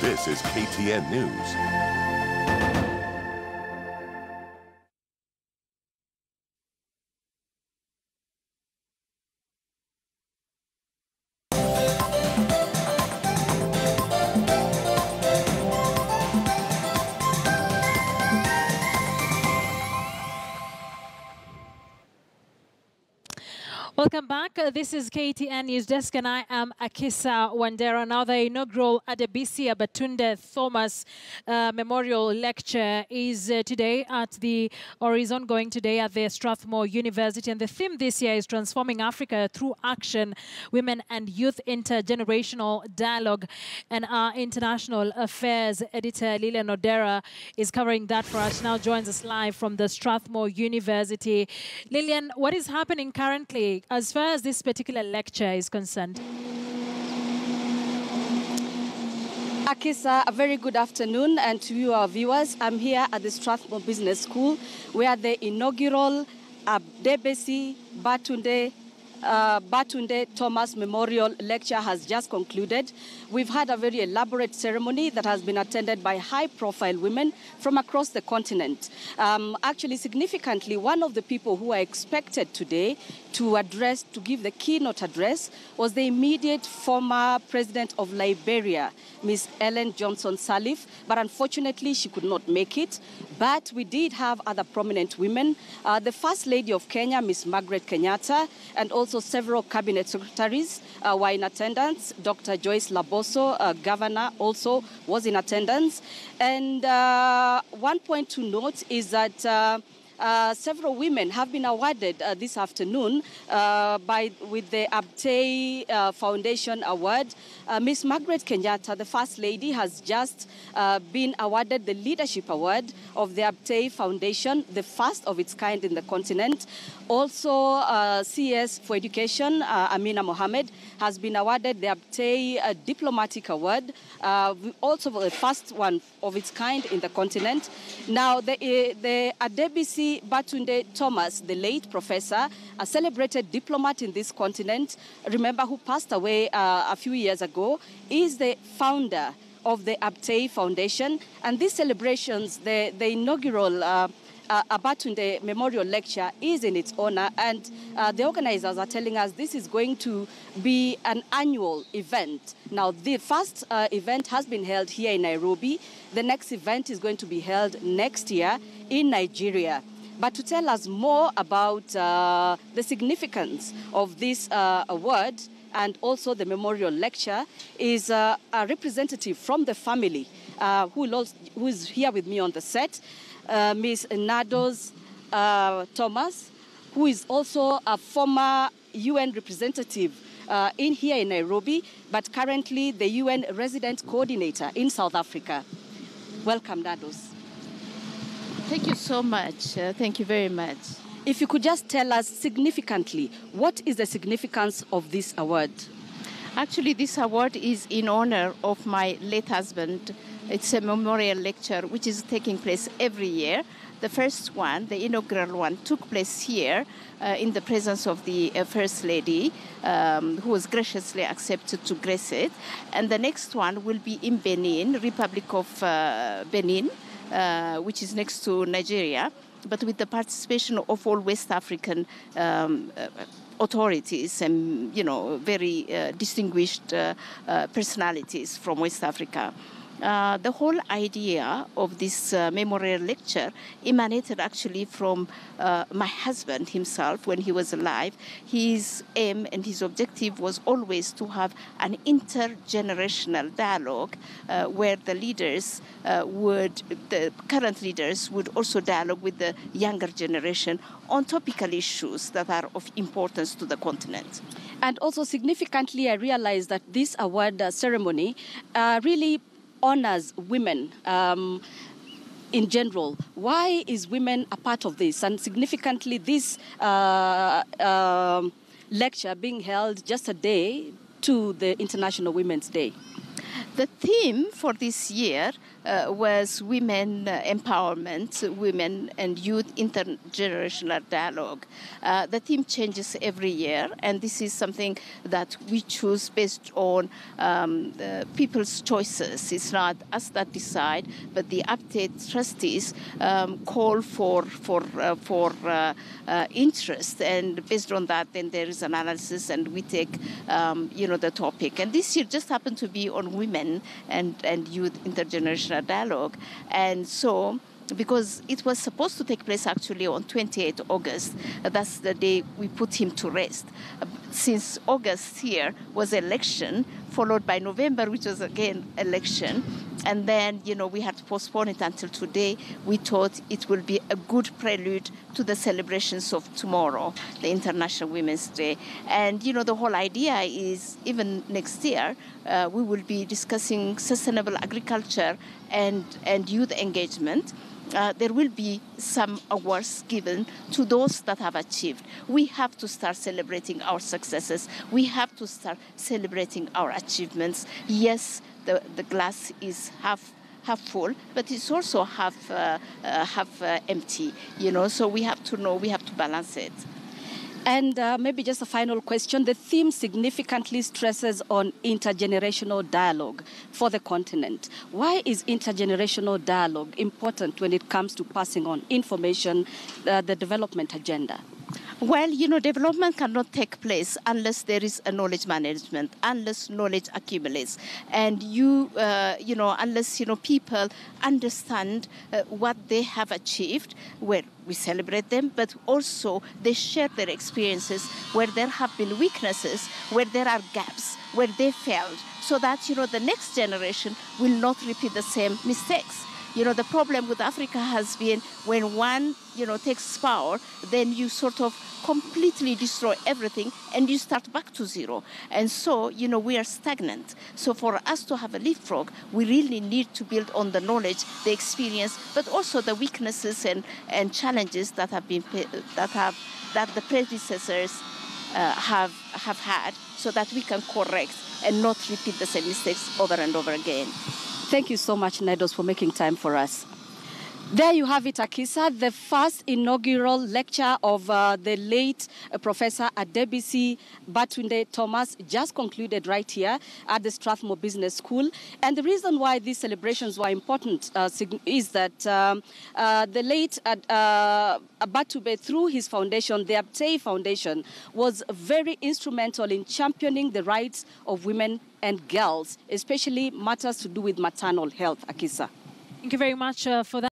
This is KTN News. Welcome back. This is KTN News Desk, and I am Akisa Wandera. Now, the inaugural Adebisi Abatunde Thomas Memorial Lecture is today is ongoing today at the Strathmore University. And the theme this year is Transforming Africa Through Action, Women and Youth Intergenerational Dialogue. And our International Affairs editor, Lilian Odera, is covering that for us. Now joins us live from the Strathmore University. Lilian, what is happening currently as far as this particular lecture is concerned? Akisa, a very good afternoon, and to you, our viewers. I'm here at the Strathmore Business School, where the inaugural Adebisi Batunde Thomas Memorial Lecture has just concluded. We've had a very elaborate ceremony that has been attended by high-profile women from across the continent. Actually, significantly, one of the people who are expected today to give the keynote address was the immediate former president of Liberia, Ms. Ellen Johnson Sirleaf, but unfortunately she could not make it. But we did have other prominent women. The First Lady of Kenya, Ms. Margaret Kenyatta, and also several cabinet secretaries were in attendance. Dr. Joyce Laboso, governor, also was in attendance. And one point to note is that several women have been awarded this afternoon with the Abtei Foundation Award. Ms. Margaret Kenyatta, the First Lady, has just been awarded the Leadership Award of the Abtei Foundation, the first of its kind in the continent. Also, CS for Education, Amina Mohammed, has been awarded the Abtei Diplomatic Award, also the first one of its kind in the continent. Now, the Adebisi Batunde Thomas, the late professor, a celebrated diplomat in this continent, remember, who passed away a few years ago, is the founder of the Abtei Foundation. And these celebrations, the inaugural Abatunde Memorial Lecture is in its honor, and the organizers are telling us this is going to be an annual event. Now, the first event has been held here in Nairobi. The next event is going to be held next year in Nigeria. But to tell us more about the significance of this award and also the memorial lecture is a representative from the family who is here with me on the set, Ms. Nados Thomas, who is also a former UN representative here in Nairobi, but currently the UN resident coordinator in South Africa. Welcome, Nados. Thank you so much. Thank you very much. If you could just tell us significantly, what is the significance of this award? Actually, this award is in honor of my late husband. It's a memorial lecture which is taking place every year. The first one, the inaugural one, took place here in the presence of the First Lady, who was graciously accepted to grace it. And the next one will be in Benin, Republic of Benin, which is next to Nigeria, but with the participation of all West African authorities and, very distinguished personalities from West Africa. The whole idea of this memorial lecture emanated actually from my husband himself when he was alive. His aim and his objective was always to have an intergenerational dialogue where the current leaders would also dialogue with the younger generation on topical issues that are of importance to the continent. And also significantly, I realized that this award ceremony really honors women in general. Why is women a part of this? And significantly, this lecture being held just a day to the International Women's Day. The theme for this year was women empowerment, women and youth intergenerational dialogue. The theme changes every year, and this is something that we choose based on people's choices. It's not us that decide, but the update trustees call for interest, and based on that, then there is analysis, and we take the topic. And this year just happened to be on women and youth intergenerational dialogue. And so, because it was supposed to take place actually on 28th August, that's the day we put him to rest. Since August here was election, followed by November, which was again election, and then, we had to postpone it until today. We thought it will be a good prelude to the celebrations of tomorrow, the International Women's Day. And, the whole idea is even next year, we will be discussing sustainable agriculture and youth engagement. There will be some awards given to those that have achieved. We have to start celebrating our successes. We have to start celebrating our achievements. Yes, the glass is half full, but it's also half empty. So we have to know, we have to balance it. And maybe just a final question. The theme significantly stresses on intergenerational dialogue for the continent. Why is intergenerational dialogue important when it comes to passing on information, the development agenda? Well, development cannot take place unless there is a knowledge management, unless knowledge accumulates, and unless people understand what they have achieved, where we celebrate them, but also they share their experiences where there have been weaknesses, where there are gaps, where they failed, so that the next generation will not repeat the same mistakes. The problem with Africa has been when one, takes power, then you sort of completely destroy everything and you start back to zero. And so, we are stagnant. So for us to have a leapfrog, we really need to build on the knowledge, the experience, but also the weaknesses and challenges that have been that the predecessors have had, so that we can correct and not repeat the same mistakes over and over again. Thank you so much, Nedos, for making time for us. There you have it, Akisa, the first inaugural lecture of the late Professor Adebisi Batunde Thomas just concluded right here at the Strathmore Business School. And the reason why these celebrations were important is that the late Batube, through his foundation, the Abtei Foundation, was very instrumental in championing the rights of women and girls, especially matters to do with maternal health, Akisa. Thank you very much for that.